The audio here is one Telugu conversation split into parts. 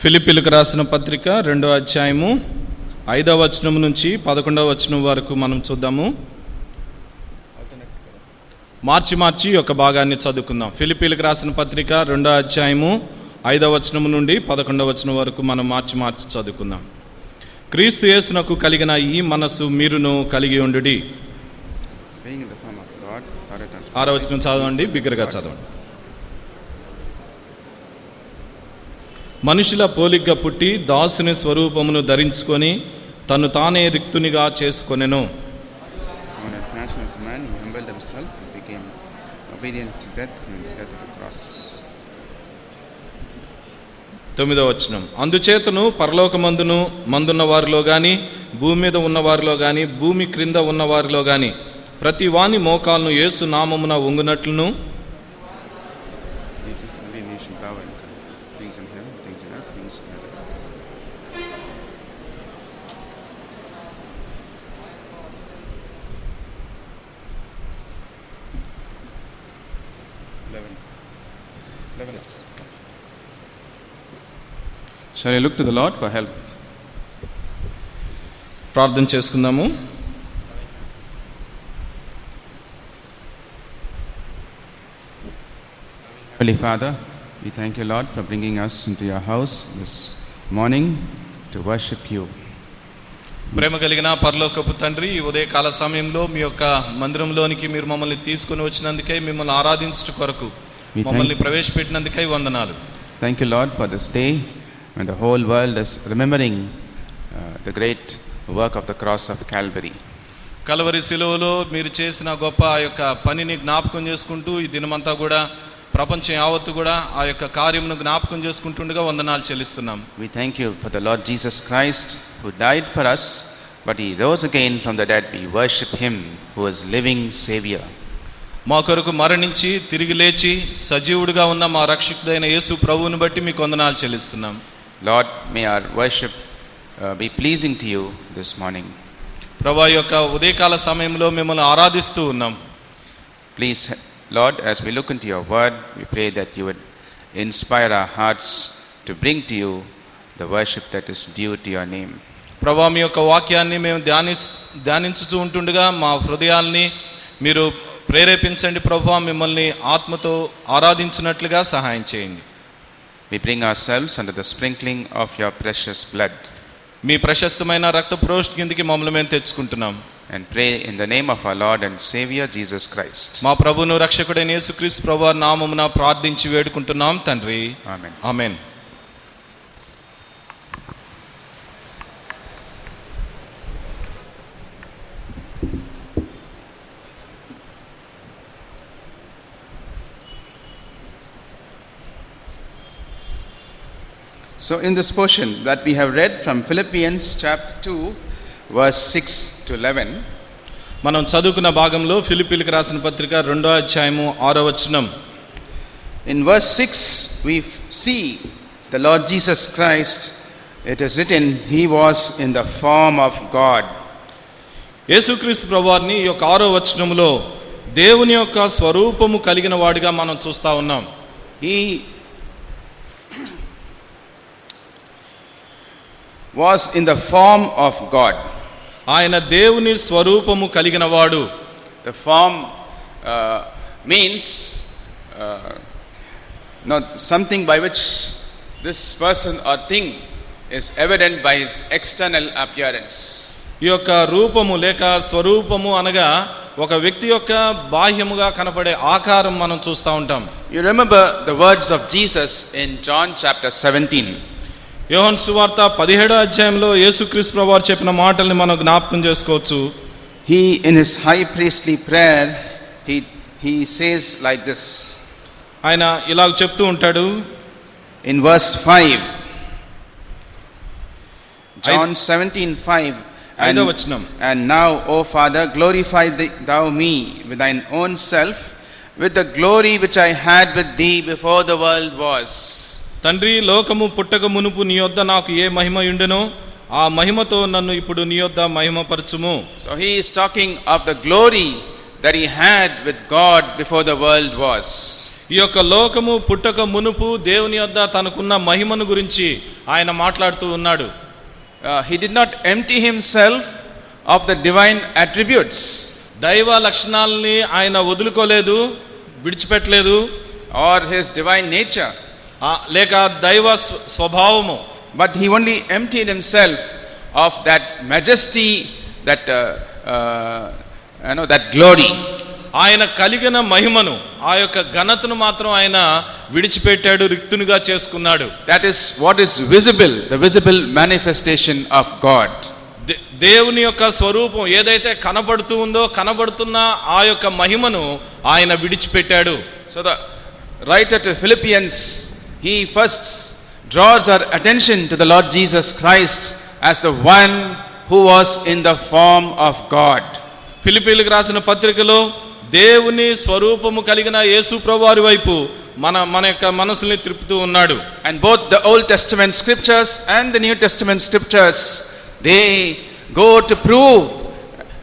ఫిలిప్పీలకు రాసిన పత్రిక 2వ అధ్యాయము 5వ వచనం నుంచి 11వ వచనం వరకు మనం చూద్దాము. మార్చి ఒక భాగాన్ని చదువుకుందాం. ఫిలిప్పీలకు రాసిన పత్రిక 2వ అధ్యాయము 5వ వచనం నుండి 11వ వచనం వరకు మనం మార్చి చదువుకుందాం. క్రీస్తు యేసునకు కలిగిన ఈ మనస్సు మీరును కలిగి ఉండుడి. 6వ వచనం చదవండి, బిగ్గరగా చదవండి. మనుషుల పోలికగా పుట్టి దాసుని స్వరూపమును ధరించుకొని తను తానే రిక్తునిగా చేసుకొనెను. 9వ వచనం, అందుచేతను పరలోకమందును మందున్న వారిలో గాని, భూమి మీద ఉన్న వారిలో గాని, భూమి క్రింద ఉన్న వారిలో గాని ప్రతి వాని మోకాలను యేసు నామమున వంగునట్లును, Shall I look to the Lord for help? ప్రార్థన చేసుకుందాము. Holy Father, we thank you, Lord, for bringing us into your house this morning to worship you. ప్రేమ కలిగిన పరలోకపు తండ్రి, ఈ ఉదయకాల సమయంలో మీ యొక్క మందిరంలోనికి మీరు మమ్మల్ని తీసుకుని వచ్చినందుకై, మిమ్మల్ని ఆరాధించడం కొరకు మమ్మల్ని ప్రవేశపెట్టినందుకై వందనాలు. Thank you, Lord, for this day when the whole world is remembering the great work of the cross of Calvary. Calvary శిలువలో మీరు చేసిన గొప్ప ఆ యొక్క పనిని జ్ఞాపకం చేసుకుంటూ ఈ దినమంతా కూడా ప్రపంచం యావత్తు కూడా ఆ యొక్క కార్యమును జ్ఞాపకం చేసుకుంటుండగా వందనాలు చెల్లిస్తున్నాం. We thank you for the Lord Jesus Christ who died for us, but he rose again from the dead. We worship him who is living Savior. మా కొరకు మరణించి తిరిగి లేచి సజీవుడిగా ఉన్న మా రక్షకుడైన యేసు ప్రభువుని బట్టి మీకు వందనాలు చెల్లిస్తున్నాం. Lord, may our worship be pleasing to you this morning. ప్రభువా, యొక్క ఉదయకాల సమయంలో మిమ్మల్ని ఆరాధిస్తూ ఉన్నాం. Please, Lord, as we look into your word, we pray that you would inspire our hearts to bring to you the worship that is due to your name. ప్రభువా, మీ యొక్క వాక్యాన్ని మేము ధ్యానించుతూ ఉంటుండగా మా హృదయాల్ని మీరు ప్రేరేపించండి. ప్రభువా, మిమ్మల్ని ఆత్మతో ఆరాధించినట్లుగా సహాయం చేయండి. We bring ourselves under the sprinkling of your precious blood. మీ ప్రశస్తమైన రక్త ప్రోష్ఠ కిందికి మమ్మల్ని మేము తెచ్చుకుంటున్నాం. And pray in the name of our Lord and Savior Jesus Christ. మా ప్రభువును రక్షకుడైన యేసుక్రీస్తు ప్రభువు నామమున ప్రార్థించి వేడుకుంటున్నాం తండ్రి. Amen. Amen. So in this portion that we have read from Philippians chapter 2 verse 6 to 11, మనం చదువుకున్న భాగంలో ఫిలిప్పీలకు రాసిన పత్రిక 2వ అధ్యాయము 6వ వచనం. in verse 6 we see the Lord Jesus Christ. It is written, he was in the form of God. యేసుక్రీస్తు ప్రభువారిని ఈ యొక్క 6వ వచనములో దేవుని యొక్క స్వరూపము కలిగిన వాడిగా మనం చూస్తా ఉన్నాం. He was in the form of God. ఆయన దేవుని స్వరూపము కలిగిన వాడు. The form means not something by which this person or thing is evident by his external appearance. ఈ యొక్క రూపము లేక స్వరూపము అనగా ఒక వ్యక్తి యొక్క బాహ్యముగా కనపడే ఆకారం మనం చూస్తూ ఉంటాం. You remember the words of Jesus in John chapter 17. యోహాను సువార్త 17వ అధ్యాయంలో యేసుక్రీస్తు ప్రభువారు చెప్పిన మాటల్ని మనం జ్ఞాపకం చేసుకోవచ్చు. He in his high priestly prayer he says like this. ఆయన ఇలా చెప్తూ ఉంటాడు in verse 5. John 17:5. And now, O Father, glorify thou me with thine own self, with the glory which I had with thee before the world was. తండ్రి, లోకము పుట్టక మునుపు నీ యొద్ద నాకు ఏ మహిమ ఉండెనో ఆ మహిమతో నన్ను ఇప్పుడు నీ యొద్ద మహిమపరచుము. So he is talking of the glory that he had with God before the world was. ఈ యొక్క లోకము పుట్టక మునుపు దేవుని యొద్ద తనకున్న మహిమను గురించి ఆయన మాట్లాడుతూ ఉన్నాడు. He did not empty himself of the divine attributes. దైవ లక్షణాలని ఆయన వదులుకోలేదు, విడిచిపెట్టలేదు. Or his divine nature. లేక దైవ స్వభావము. But he only emptied himself of that majesty, that that glory. ఆయన కలిగిన మహిమను, ఆ యొక్క ఘనతను మాత్రం ఆయన విడిచిపెట్టాడు, రిక్తునిగా చేసుకున్నాడు. That is what is visible, the visible manifestation of God. దేవుని యొక్క స్వరూపం ఏదైతే కనబడుతూ ఉందో, కనబడుతున్న ఆ యొక్క మహిమను ఆయన విడిచిపెట్టాడు. So the writer to Philippians, he first draws our attention to the Lord Jesus Christ as the one who was in the form of God. ఫిలిప్పీయులకు రాసిన పత్రికలో దేవుని స్వరూపము కలిగిన యేసు ప్రభువారి వైపు మన యొక్క మనసుల్ని త్రిప్పుతూ ఉన్నాడు. And both the Old Testament scriptures and the New Testament scriptures, they go to prove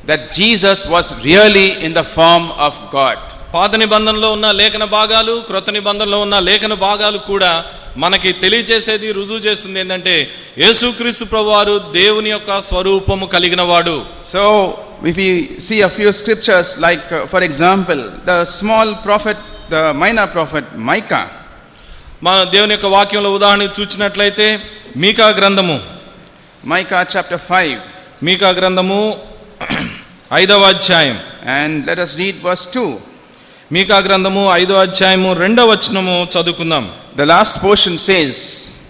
that Jesus was really in the form of God. పాత నిబంధనలో ఉన్న లేఖన భాగాలు, క్రొత్త నిబంధనలో ఉన్న లేఖన భాగాలు కూడా మనకి తెలియజేసేది, రుజువు చేస్తుంది ఏంటంటే యేసుక్రీస్తు ప్రభువారు దేవుని యొక్క స్వరూపము కలిగిన వాడు. So if we see a few scriptures, like for example the small prophet, the minor prophet Micah. మన దేవుని యొక్క వాక్యంలో ఉదాహరణ చూచినట్లయితే మీకా గ్రంథము, Micah chapter 5. మీకా గ్రంథము 5వ అధ్యాయం. And let us read verse 2. మీకా గ్రంథము 5వ అధ్యాయము 2వ వచనము చదువుకుందాం. The last portion says,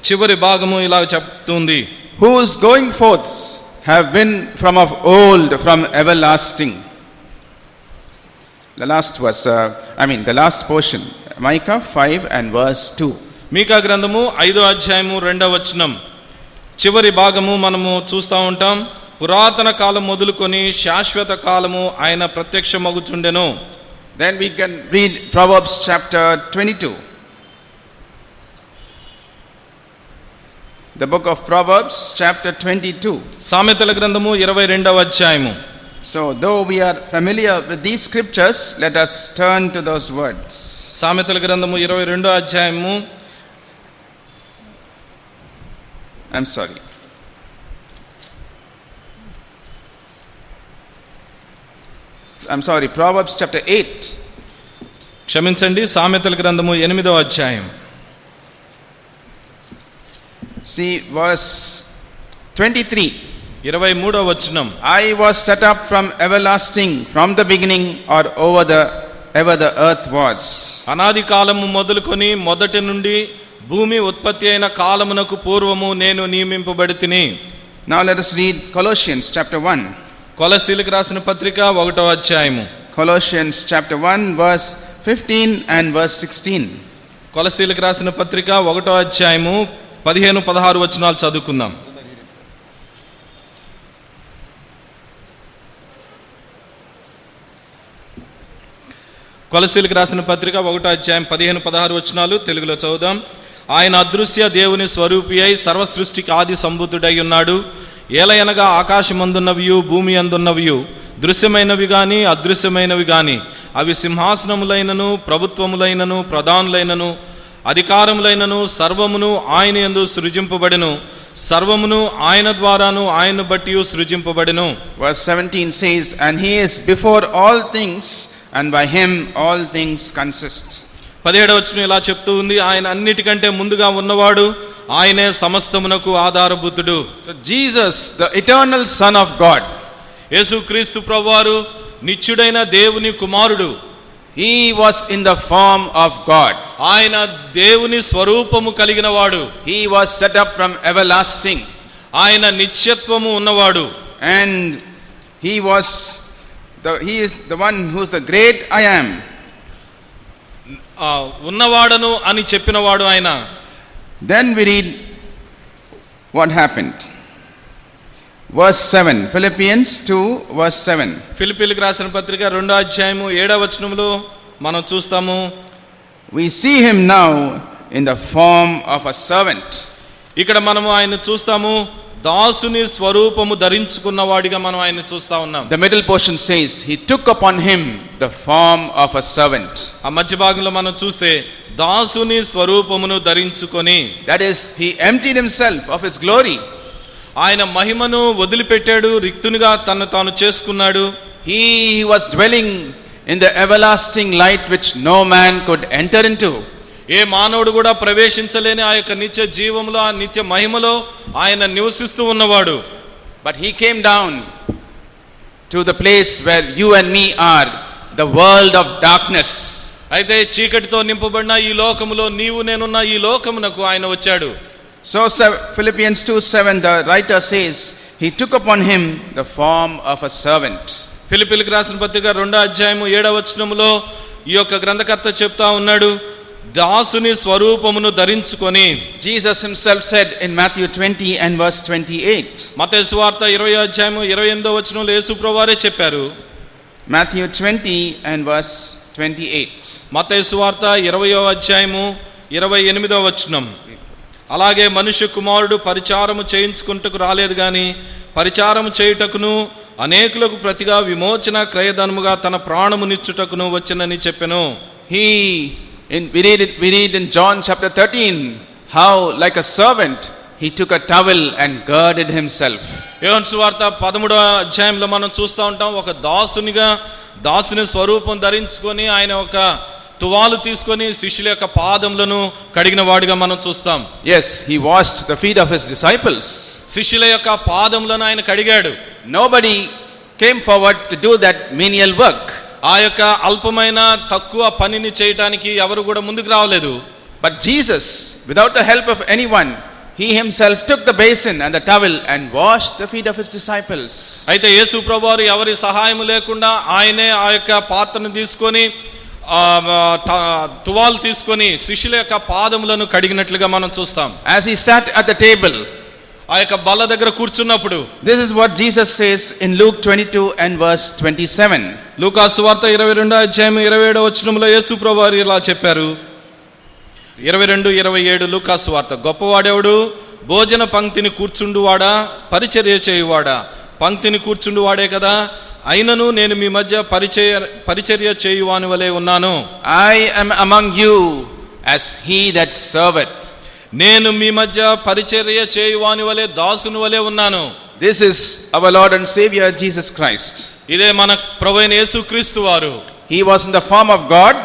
చివరి భాగము ఇలా చెప్తుంది, whose going forths have been from of old, from everlasting. The last verse, the last portion, Micah 5 and verse 2. మీకా గ్రంథము 5వ అధ్యాయము 2వ వచనం చివరి భాగము మనము చూస్తూ ఉంటాం. పురాతన కాలం మొదలుకొని శాశ్వత కాలము ఆయన ప్రత్యక్షమగుచుండెను. Then we can read Proverbs chapter 22. The book of Proverbs chapter 22. సామెతల గ్రంథము 22వ అధ్యాయము. So though we are familiar with these scriptures, let us turn to those words. సామెతల గ్రంథము 22వ అధ్యాయము. I'm sorry, Proverbs chapter 8. క్షమించండి, సామెతల గ్రంథము 8వ అధ్యాయం. See verse 23. 23వ వచనం. I was set up from everlasting, from the beginning, or ever the earth was. అనాది కాలము మొదలుకొని మొదటి నుండి భూమి ఉత్పత్తి అయిన కాలమునకు పూర్వము నేను నియమింపబడితిని. Now let us read Colossians chapter 1. కొలస్సీలకు రాసిన పత్రిక 1వ అధ్యాయము. Colossians chapter 1 verse 15 and verse 16. కొలస్సీలకు రాసిన పత్రిక 1వ అధ్యాయము 15-16 వచనాలు చదువుకుందాం. కొలస్సీలకు రాసిన పత్రిక 1వ అధ్యాయం 15-16 వచనాలు తెలుగులో చదువుదాం. ఆయన అదృశ్య దేవుని స్వరూపి అయి సర్వ సృష్టికి ఆది సంభూతుడై ఉన్నాడు. ఏలయనగా ఆకాశమందున్నవియు భూమి అందున్నవియు దృశ్యమైనవి గాని అదృశ్యమైనవి గాని అవి సింహాసనములైనను ప్రభుత్వములైనను ప్రధానులైనను అధికారములైనను సర్వమును ఆయన యందు సృజింపబడెను. సర్వమును ఆయన ద్వారాను ఆయన బట్టి సృజింపబడెను. Verse 17 says, and he is before all things, and by him all things consist. 17వ వచనం ఇలా చెప్తూ ఉంది, ఆయన అన్నిటికంటే ముందుగా ఉన్నవాడు, ఆయనే సమస్తమునకు ఆధారభూతుడు. So Jesus, the eternal Son of God, యేసుక్రీస్తు ప్రభువారు నిత్యుడైన దేవుని కుమారుడు. he was in the form of God. ఆయన దేవుని స్వరూపము కలిగిన వాడు. He was set up from everlasting. ఆయన నిత్యత్వము ఉన్నవాడు. And he is the one who is the great I am. ఉన్నవాడను అని చెప్పినవాడు ఆయన. Then we read what happened. Verse 7, Philippians 2 verse 7. ఫిలిప్పీయులకు రాసిన పత్రిక 2వ అధ్యాయము 7వ వచనంలో మనం చూస్తాము, we see him now in the form of a servant. ఇక్కడ మనము ఆయన చూస్తాము దాసుని స్వరూపము ధరించుకున్నవాడిగా మనం ఆయన చూస్తా ఉన్నాం. The middle portion says he took upon him the form of a servant. ఆ మధ్య భాగంలో మనం చూస్తే దాసుని స్వరూపమును ధరించుకొని, That is, he emptied himself of his glory. ఆయన మహిమను వదిలిపెట్టాడు, రిక్తునిగా తను తాను చేసుకున్నాడు. He was dwelling in the everlasting light which no man could enter into. ఏ మానవుడు కూడా ప్రవేశించలేని ఆ యొక్క నిత్య జీవంలో, ఆ నిత్య మహిమలో ఆయన నివసిస్తూ ఉన్నవాడు. But he came down to the place where you and me are, the world of darkness. అయితే చీకటితో నింపబడిన ఈ లోకములో నీవు నేనున్న ఈ లోకమునకు ఆయన వచ్చాడు. So Philippians 2:7, the writer says he took upon him the form of a servant. ఫిలిప్పీయులకు రాసిన పత్రిక 2:7 ఈ యొక్క గ్రంథకర్త చెప్తా ఉన్నాడు, దాసుని స్వరూపమును ధరించుకొని. Jesus himself said in Matthew 20 and verse 28. మత్తయి సువార్త 20:28 యేసు ప్రభువారే చెప్పారు. Matthew 20 and verse 28. మత్తయి సువార్త 20:28. అలాగే మనుష్య కుమారుడు పరిచారము చేయించుకుంటకు రాలేదు గాని పరిచారము చేయుటకును అనేకులకు ప్రతిగా విమోచన క్రయధనముగా తన ప్రాణమునిచ్చుటకును వచ్చెనని చెప్పెను. We read in John chapter 13 how like a servant he took a towel and girded himself. యోహాను సువార్త 13 మనం చూస్తూ ఉంటాం, ఒక దాసుని స్వరూపం ధరించుకొని ఆయన ఒక తువాలు తీసుకొని శిష్యుల యొక్క పాదములను కడిగిన వాడిగా మనం చూస్తాం. Yes, he washed the feet of his disciples. శిష్యుల యొక్క పాదములను ఆయన కడిగాడు. Nobody came forward to do that menial work. ఆ యొక్క అల్పమైన తక్కువ పనిని చేయడానికి ఎవరు కూడా ముందుకు రావలేదు. But Jesus, without the help of anyone, he himself took the basin and the towel and washed the feet of his disciples. అయితే యేసు ప్రభువారు ఎవరి సహాయం లేకుండా ఆయనే ఆ యొక్క పాత్రను తీసుకొని తువాలు తీసుకొని శిష్యుల యొక్క పాదములను కడిగినట్లుగా మనం చూస్తాం. As he sat at the table, ఆ యొక్క బల్ల దగ్గర కూర్చున్నప్పుడు, this is what Jesus says in Luke 22 and verse 27. లూకా సువార్త 22:27 యేసు ప్రభువారు ఇలా చెప్పారు. 22:27 లూకా సువార్త, గొప్పవాడెవడు? భోజన పంక్తిని కూర్చుండువాడా, పరిచర్య చేయువాడా? పంక్తిని కూర్చుండువాడే కదా. అయినను నేను మీ మధ్య పరిచర్య చేయువాని వలె ఉన్నాను. I am among you as he that serveth. నేను మీ మధ్య పరిచర్య చేయువాని వలె దాసుని వలె ఉన్నాను. This is our Lord and Savior Jesus Christ. ఇదే మన ప్రభువైన యేసుక్రీస్తు వారు. He was in the form of God.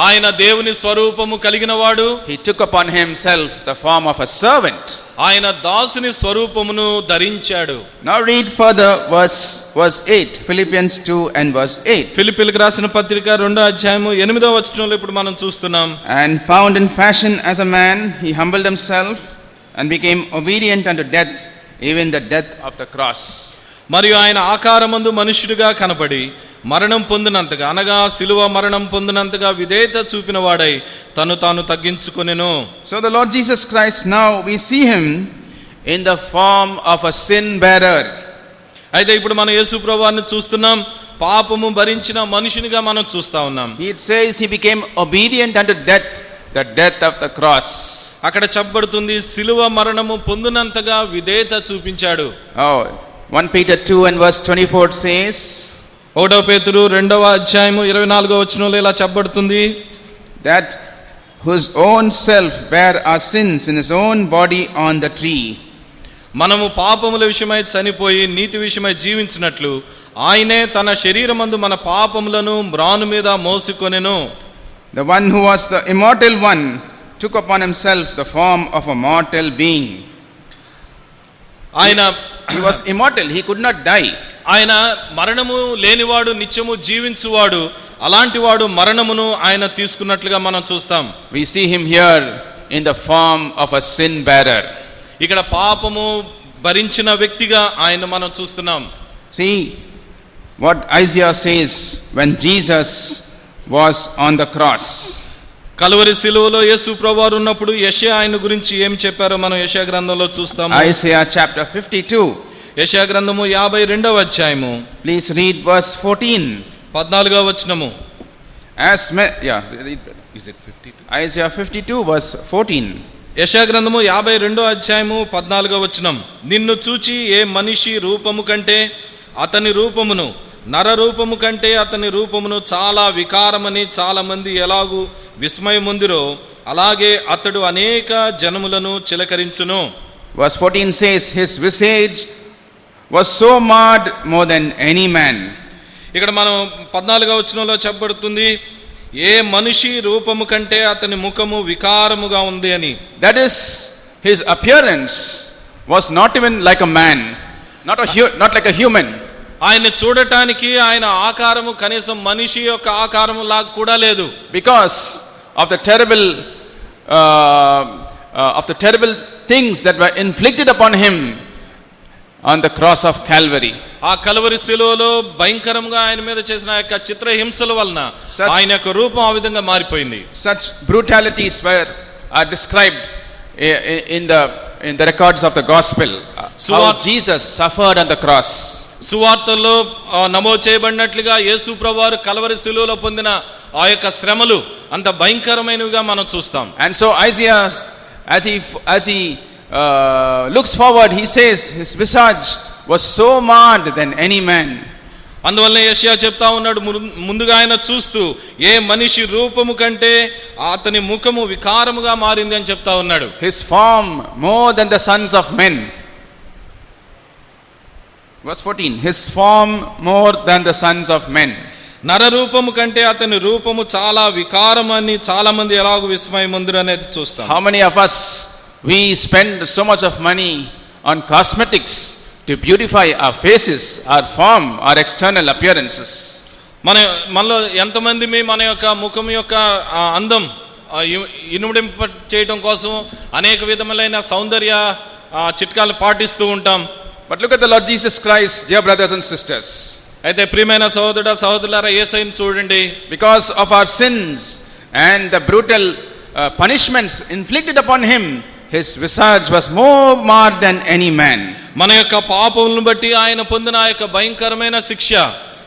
ఆయన దేవుని స్వరూపము కలిగిన వాడు. He took upon himself the form of a servant. ఆయన దాసుని స్వరూపమును ధరించాడు. Now read further verse 8, Philippians 2 and verse 8. ఫిలిప్పీయులకు రాసిన పత్రిక 2:8 ఇప్పుడు మనం చూస్తున్నాం. And found in fashion as a man, he humbled himself and became obedient unto death, even the death of the cross. మరియు ఆయన ఆకారమందు మనుష్యుడిగా కనబడి మరణం పొందినంతగా, అనగా శిలువ మరణం పొందినంతగా విధేయత చూపిన వాడై తను తాను తగ్గించుకొనెను. So the Lord Jesus Christ, now we see him in the form of a sin bearer. అయితే ఇప్పుడు మనం యేసు ప్రభువారిని చూస్తున్నాం, పాపము భరించిన మనుషునిగా మనం చూస్తా ఉన్నాం. It says he became obedient unto death, the death of the cross. అక్కడ చెప్పబడుతుంది, శిలువ మరణము పొందినంతగా విధేయత చూపించాడు. 1 Peter 2 and verse 24 says, 1 పేతురు 2:24 ఇలా చెప్పబడుతుంది, that whose own self bare our sins in his own body on the tree. మనము పాపముల విషయమై చనిపోయి నీతి విషయమై జీవించినట్లు ఆయనే తన శరీరమందు మన పాపములను మ్రాను మీద మోసుకొనెను. The one who was the immortal one took upon himself the form of a mortal being. He was immortal, he could not die. ఆయన మరణము లేనివాడు, నిత్యము జీవించువాడు. అలాంటి వాడు మరణమును ఆయన తీసుకున్నట్లుగా మనం చూస్తాం. We see him here in the form of a sin bearer. ఇక్కడ పాపము భరించిన వ్యక్తిగా ఆయన మనం చూస్తున్నాం. See what Isaiah says when Jesus was on the cross. Calvary శిలువలో యేసు ప్రభువారు ఉన్నప్పుడు యెషయా ఆయన గురించి ఏం చెప్పారో మనం యెషయా గ్రంథంలో చూస్తాము. Isaiah chapter 52. యెషయా గ్రంథము 52. Please read verse 14. 14. Is it 52? Isaiah 52 verse 14. యెషయా గ్రంథము 52వ అధ్యాయము 14వ వచనం. నిన్ను చూచి ఏ మనిషి రూపము కంటే అతని రూపమును, నర రూపము కంటే అతని రూపమును చాలా వికారమని చాలా మంది ఎలాగూ విస్మయముందిరో అలాగే అతడు అనేక జనములను చిలకరించును. Verse 14 says, his visage was so marred more than any man. ఇక్కడ మనం 14వ వచనంలో చెప్పబడుతుంది, ఏ మనిషి రూపము కంటే అతని ముఖము వికారముగా ఉంది అని. That is, his appearance was not even like a man, not like a human. ఆయన చూడటానికి ఆయన ఆకారము కనీసం మనిషి యొక్క ఆకారము లాగా కూడా లేదు. Because of the terrible things that were inflicted upon him on the cross of Calvary. ఆ కల్వరి శిలువలో భయంకరంగా ఆయన మీద చేసిన యొక్క చిత్రహింసల వలన ఆయన యొక్క రూపం ఆ విధంగా మారిపోయింది. Such brutalities are described in the records of the gospel. How Jesus suffered on the cross. సువార్తల్లో నమోదు చేయబడినట్లుగా యేసు ప్రభువారు కల్వరి శిలువలో పొందిన ఆ యొక్క శ్రమలు అంత భయంకరమైనవిగా మనం చూస్తాం. And so Isaiah, as he looks forward, he says his visage was so marred than any man. అందువల్ల యెషయా చెప్తా ఉన్నాడు, ముందుగా ఆయన చూస్తూ ఏ మనిషి రూపము కంటే అతని ముఖము వికారముగా మారింది అని చెప్తా ఉన్నాడు. His form more than the sons of men. Verse 14, his form more than the sons of men. నర రూపము కంటే అతని రూపము చాలా వికారమని చాలా మంది ఎలాగో విస్మయముందిరు అనేది చూస్తాం. How many of us we spend so much of money on cosmetics to beautify our faces, our form, our external appearances? మనలో ఎంతమంది మన యొక్క ముఖం యొక్క అందం ఇనుమడింప చేయడం కోసం అనేక విధములైన సౌందర్య చిట్కాలు పాటిస్తూ ఉంటాం. But look at the Lord Jesus Christ, dear brothers and sisters. అయితే ప్రియమైన సహోదరులారా, యేసయ్యను చూడండి. Because of our sins and the brutal punishments inflicted upon him, his visage was more marred than any man. మన యొక్క పాపములను బట్టి ఆయన పొందిన ఆ యొక్క భయంకరమైన శిక్ష,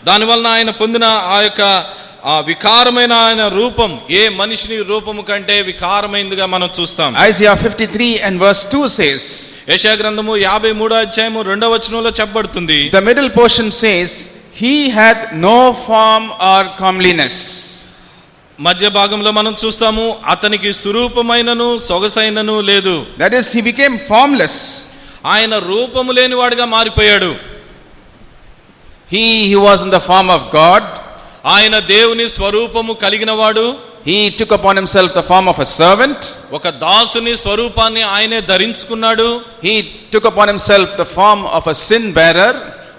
దానివలన ఆయన పొందిన ఆ యొక్క వికారమైన ఆయన రూపం ఏ మనిషిని రూపము కంటే వికారమైనదిగా మనం చూస్తాం. Isaiah 53 and verse 2 says, యెషయా గ్రంథము 53వ అధ్యాయము 2వ వచనంలో చెప్పబడుతుంది, the middle portion says, he hath no form or comeliness. మధ్య భాగంలో మనం చూస్తాము, అతనికి స్వరూపమైనను సొగసైనను లేదు. That is, he became formless. ఆయన రూపము లేనివాడిగా మారిపోయాడు. He was in the form of God. ఆయన దేవుని స్వరూపము కలిగిన వాడు. He took upon himself the form of a servant. ఒక దాసుని స్వరూపాన్ని ఆయనే ధరించుకున్నాడు. He took upon himself the form of a sin bearer.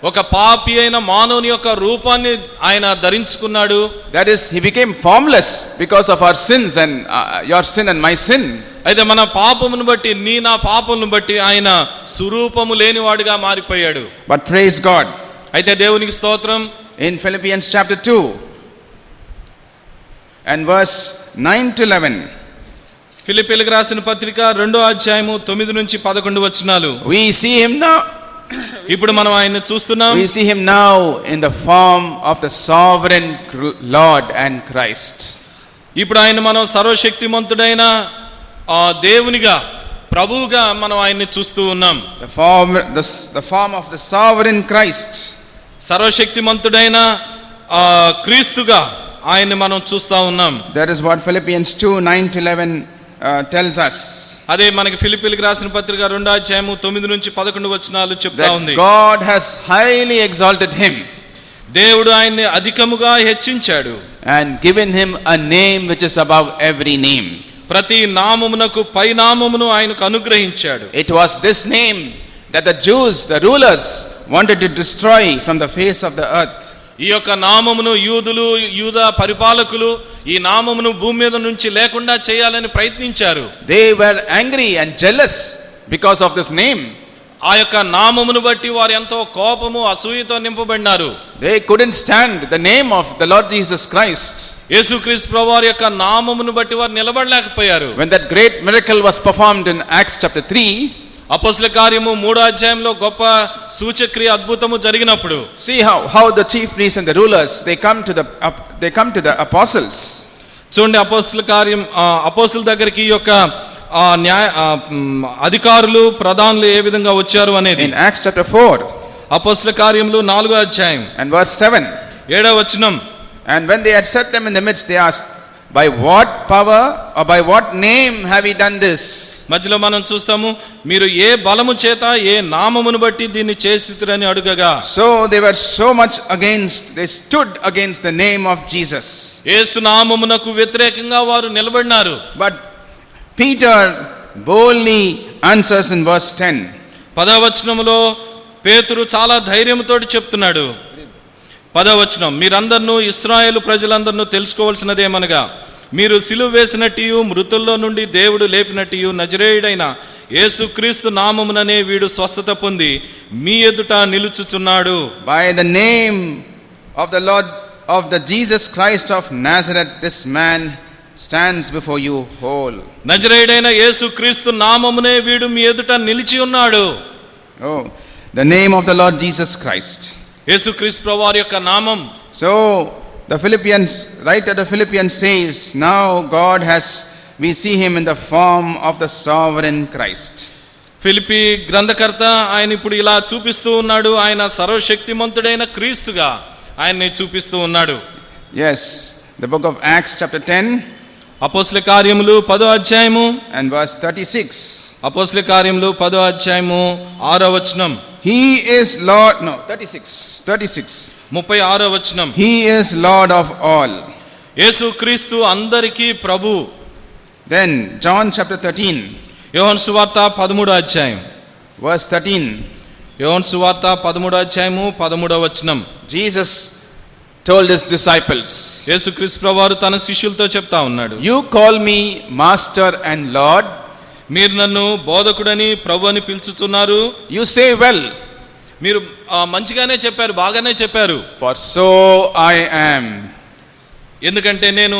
ఒక పాపి అయిన మానవుని యొక్క రూపాన్ని ఆయన ధరించుకున్నాడు. That is, he became formless because of our sins and your sin and my sin. అయితే మన పాపమును బట్టి నా పాపమును బట్టి ఆయన స్వరూపము లేనివాడిగా మారిపోయాడు. But praise God. అయితే దేవునికి స్తోత్రం. In Philippians chapter 2 and verse 9 to 11. ఫిలిప్పీయులకు రాసిన పత్రిక 2వ అధ్యాయము 9 నుంచి 11 వచనాలు. We see him now. ఇప్పుడు మనం ఆయన్ని చూస్తున్నాం. We see him now in the form of the sovereign Lord and Christ. ఇప్పుడు ఆయన మనం సర్వశక్తిమంతుడైన దేవునిగా, ప్రభువుగా మనం ఆయన్ని చూస్తూ ఉన్నాం. The form of the sovereign Christ. సర్వశక్తిమంతుడైన క్రీస్తుగా ఆయన్ని మనం చూస్తా ఉన్నాం. That is what Philippians 2:9 to 11 tells us. అదే మనకి ఫిలిప్పీయులకు రాసిన పత్రిక 2వ అధ్యాయము 9 నుంచి 11 వచనాలు చెప్తా ఉంది. God has highly exalted him. దేవుడు ఆయన్ని అధికముగా హెచ్చించాడు. And given him a name which is above every name. ప్రతి నామమునకు పై నామమును ఆయనకు అనుగ్రహించాడు. It was this name that the Jews, the rulers, wanted to destroy from the face of the earth. ఈ యొక్క నామమును యూద పరిపాలకులు ఈ నామమును భూమి మీద నుంచి లేకుండా చేయాలని ప్రయత్నించారు. They were angry and jealous because of this name. ఆ యొక్క నామమును బట్టి వారు ఎంతో కోపము అసూయతో నింపబడినారు. They couldn't stand the name of the Lord Jesus Christ. యేసుక్రీస్తు ప్రభువారి యొక్క నామమును బట్టి వారు నిలబడలేకపోయారు. When that great miracle was performed in Acts chapter 3, అపోస్తల కార్యము 3వ అధ్యాయంలో గొప్ప సూచక్రియ అద్భుతము జరిగినప్పుడు, see how the chief priests and the rulers they come to the apostles. చూడండి, అపోస్తల కార్యం అపోస్తల దగ్గరికి ఈ యొక్క అధికారులు ప్రధానులు ఏ విధంగా వచ్చారు అనేది. In Acts chapter 4 అపోస్తల కార్యములు 4వ అధ్యాయం and verse 7. 7వ వచనం. And when they had set them in the midst, they asked, by what power or by what name have we done this? మధ్యలో మనం చూస్తాము, మీరు ఏ బలము చేత ఏ నామమును బట్టి దీన్ని చేసిరని అడుగగా. So they were so much against, they stood against the name of Jesus. యేసు నామమునకు వ్యతిరేకంగా వారు నిలబడినారు. But Peter boldly answers in verse 10. 10వ వచనములో పేతురు చాలా ధైర్యంతో చెప్తున్నాడు. 10వ వచనం, మీరందరూ ఇశ్రాయేలు ప్రజలందరూ తెలుసుకోవాల్సినదేమనగా, మీరు సిలువ వేసినట్టు మృతుల్లో నుండి దేవుడు లేపినట్టు నజరేయుడైన యేసుక్రీస్తు నామముననే వీడు స్వస్థత పొంది మీ ఎదుట నిలుచుచున్నాడు. By the name of the Lord of the Jesus Christ of Nazareth, this man stands before you whole. నజరేయుడైన యేసుక్రీస్తు నామమునే వీడు మీ ఎదుట నిలిచి ఉన్నాడు. Oh, the name of the Lord Jesus Christ. యేసుక్రీస్తు ప్రభువారి యొక్క నామం. So the Philippians, writer of Philippians says, now God has, we see him in the form of the sovereign Christ. Philippi గ్రంథకర్త ఆయన ఇప్పుడు ఇలా చూపిస్తూ ఉన్నాడు, ఆయన సర్వశక్తిమంతుడైన క్రీస్తుగా ఆయన్ని చూపిస్తూ ఉన్నాడు. Yes, the book of Acts chapter 10 అపోస్తల కార్యములు 10వ అధ్యాయము and verse 36. అపోస్తల కార్యములు 10వ అధ్యాయము 6వ వచనం. He is Lord, no, 36. 36వ వచనం. He is Lord of all. యేసుక్రీస్తు అందరికీ ప్రభు. Then John chapter 13 యోహాను సువార్త 13వ అధ్యాయం verse 13. యోహాను సువార్త 13వ అధ్యాయము 13వ వచనం. Jesus told his disciples, యేసుక్రీస్తు ప్రభువారు తన శిష్యులతో చెప్తా ఉన్నాడు, you call me master and Lord, మీరు నన్ను బోధకుడని ప్రభు అని పిలుచుచున్నారు. you say well, మీరు మంచిగానే చెప్పారు, బాగానే చెప్పారు. for so I am. ఎందుకంటే నేను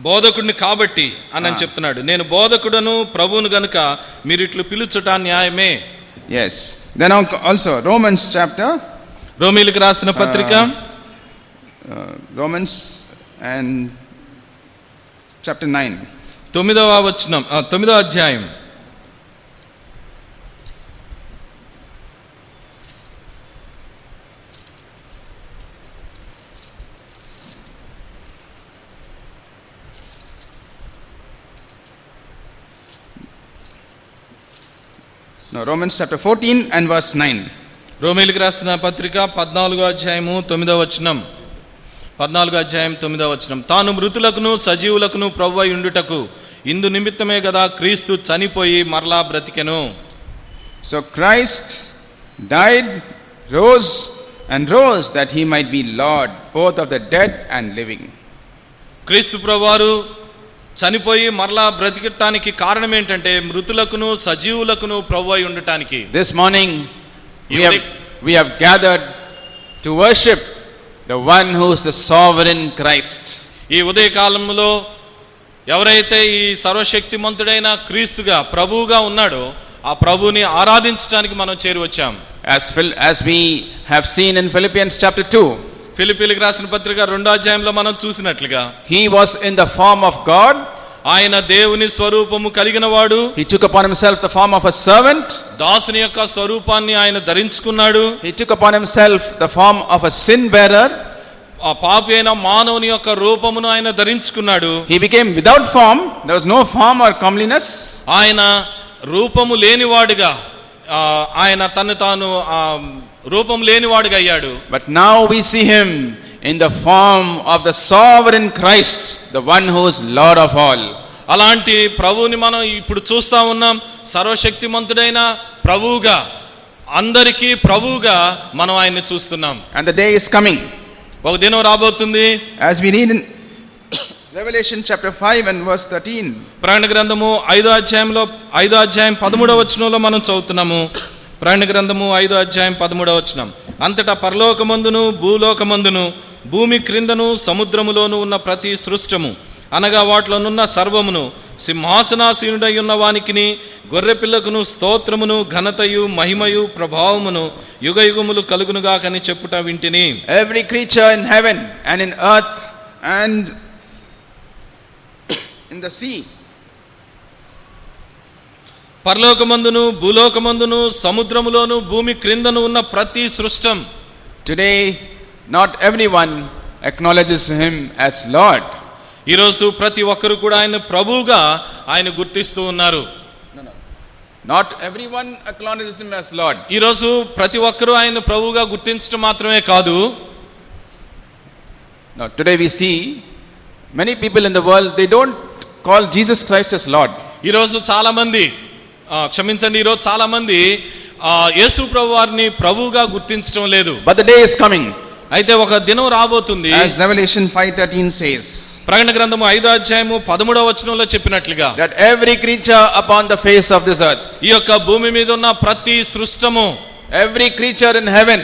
బోధకుడిని కాబట్టి అని చెప్తున్నాడు. నేను బోధకుడను ప్రభువును గనుక మీరు ఇట్లు పిలుచుట న్యాయమే. Yes. Then also Romans chapter రోమీయులకు రాసిన పత్రిక Romans and chapter 9. 9వ వచనం, 9వ అధ్యాయం. No, Romans chapter 14 and verse 9. రోమీయులకు రాసిన పత్రిక 14వ అధ్యాయము 9వ వచనం. 14వ అధ్యాయం 9వ వచనం. తాను మృతులకును సజీవులకును ప్రభువై ఉండుటకు ఇందు నిమిత్తమే కదా క్రీస్తు చనిపోయి మరలా బ్రతికెను. So Christ died, rose that he might be Lord both of the dead and living. క్రీస్తు ప్రభువారు చనిపోయి మరలా బ్రతికటానికి కారణం ఏంటంటే మృతులకును సజీవులకును ప్రభువై ఉండటానికి. This morning we have gathered to worship the one who is the sovereign Christ. ఈ ఉదయకాలంలో ఎవరైతే ఈ సర్వశక్తిమంతుడైన క్రీస్తుగా ప్రభువుగా ఉన్నాడో ఆ ప్రభువుని ఆరాధించడానికి మనం చేరి వచ్చాం. As we have seen in Philippians chapter 2, ఫిలిప్పీయులకు రాసిన పత్రిక 2వ అధ్యాయంలో మనం చూసినట్లుగా he was in the form of God. ఆయన దేవుని స్వరూపము కలిగిన వాడు. He took upon himself the form of a servant. దాసుని యొక్క స్వరూపాన్ని ఆయన ధరించుకున్నాడు. He took upon himself the form of a sin bearer. ఆ పాపి అయిన మానవుని యొక్క రూపమును ఆయన ధరించుకున్నాడు. He became without form. There was no form or comeliness. ఆయన రూపము లేనివాడుగా ఆయన తను తాను రూపం లేనివాడుగా అయ్యాడు. But now we see him in the form of the sovereign Christ, the one who is Lord of all. అలాంటి ప్రభువుని మనం ఇప్పుడు చూస్తా ఉన్నాం. సర్వశక్తిమంతుడైన ప్రభువుగా, అందరికీ ప్రభువుగా మనం ఆయన్ని చూస్తున్నాం. And the day is coming. ఒక దినం రాబోతుంది. As we read in Revelation chapter 5 and verse 13. ప్రకటన గ్రంథము 5వ అధ్యాయంలో 5వ అధ్యాయం 13వ వచనంలో మనం చదువుతున్నాము. ప్రకటన గ్రంథము 5వ అధ్యాయం 13వ వచనం. అంతటా పరలోకమందును భూలోకమందును భూమి క్రిందను సముద్రములోను ఉన్న ప్రతి సృష్టము అనగా వాటిలోనున్న సర్వమును సింహాసనాసీనుడై ఉన్న వానికిని గొర్రెపిల్లకును స్తోత్రమును ఘనతయు మహిమయు ప్రభావమును యుగయుగములు కలుగునుగాకని చెప్పుట వింటిని. Every creature in heaven and in earth and in the sea పరలోకమందును భూలోకమందును సముద్రములోను భూమి క్రిందను ఉన్న ప్రతి సృష్టం. Today, not everyone acknowledges him as Lord. ఈరోజు ప్రతి ఒక్కరు కూడా ఆయన ప్రభువుగా ఆయన గుర్తిస్తూ ఉన్నారు. Not everyone acknowledges him as Lord. ఈరోజు ప్రతి ఒక్కరు ఆయన ప్రభువుగా గుర్తించడం మాత్రమే కాదు. Now, today we see many people in the world, they don't call Jesus Christ as Lord. ఈరోజు చాలా మంది ఈరోజు చాలా మంది యేసు ప్రభు వారిని ప్రభువుగా గుర్తించడం లేదు. But the day is coming. అయితే ఒక దినం రాబోతుంది. As Revelation 5:13 says. ప్రకటన గ్రంథము 5వ అధ్యాయము 13వ వచనంలో చెప్పినట్లుగా. That every creature upon the face of this earth. ఈ యొక్క భూమి మీద ఉన్న ప్రతి సృష్టము. Every creature in heaven.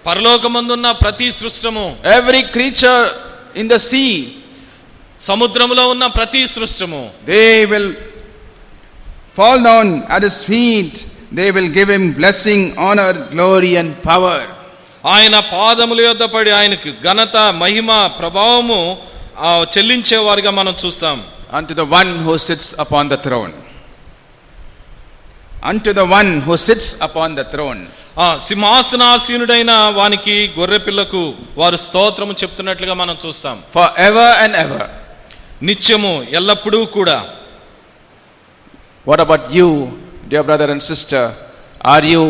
పరలోకమందున్న ప్రతి సృష్టము. Every creature in the sea. సముద్రములో ఉన్న ప్రతి సృష్టము. They will fall down at his feet. They will give him blessing, honor, glory and power. ఆయన పాదముల యొద్ద పడి ఆయనకు ఘనత మహిమ ప్రభావము చెల్లించేవారుగా మనం చూస్తాం. Unto the one who sits upon the throne. Unto the one who sits upon the throne. సింహాసనాసీనుడైన వానికి గొర్రె పిల్లకు వారు స్తోత్రము చెప్తున్నట్లుగా మనం చూస్తాం. Forever and ever. నిత్యము ఎల్లప్పుడూ కూడా. What about you, dear brother and sister? Are you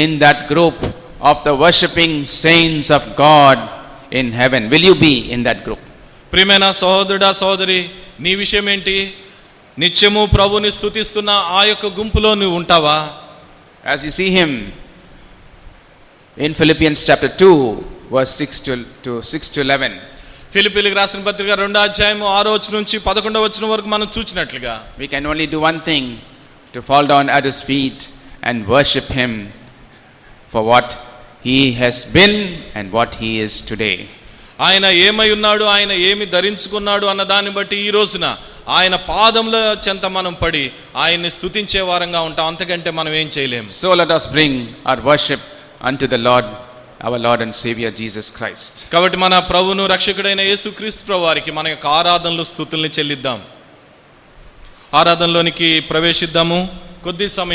in that group of the worshipping saints of God in heaven? Will you be in that group? ప్రియమైన సహోదరుడా సహోదరి, నీ విషయం ఏంటి? నిత్యము ప్రభుని స్తుతిస్తున్న ఆ యొక్క గుంపులో నువ్వు ఉంటావా? As you see him in Philippians chapter 2 verse 6 to 11. ఫిలిప్పీయులకు రాసిన పత్రిక 2వ అధ్యాయము 6వ వచనం నుంచి 11వ వచనం వరకు మనం చూచినట్లుగా. We can only do one thing, to fall down at his feet and worship him for what he has been and what he is today. ఆయన ఏమై ఉన్నాడు, ఆయన ఏమి ధరించుకున్నాడు అన్న దాన్ని బట్టి ఈ రోజున ఆయన పాదముల చెంత మనం పడి ఆయన్ని స్తుతించే వారంగా ఉంటాం. అంతకంటే మనం ఏం చేయలేము. So let us bring our worship unto the Lord, our Lord and Savior Jesus Christ. కాబట్టి మన ప్రభువును రక్షకుడైన యేసుక్రీస్తు ప్రభు వారికి మన యొక్క ఆరాధనలు స్తుతుల్ని చెల్లిద్దాం. ఆరాధనలోనికి ప్రవేశిద్దాము. కొద్ది సమయం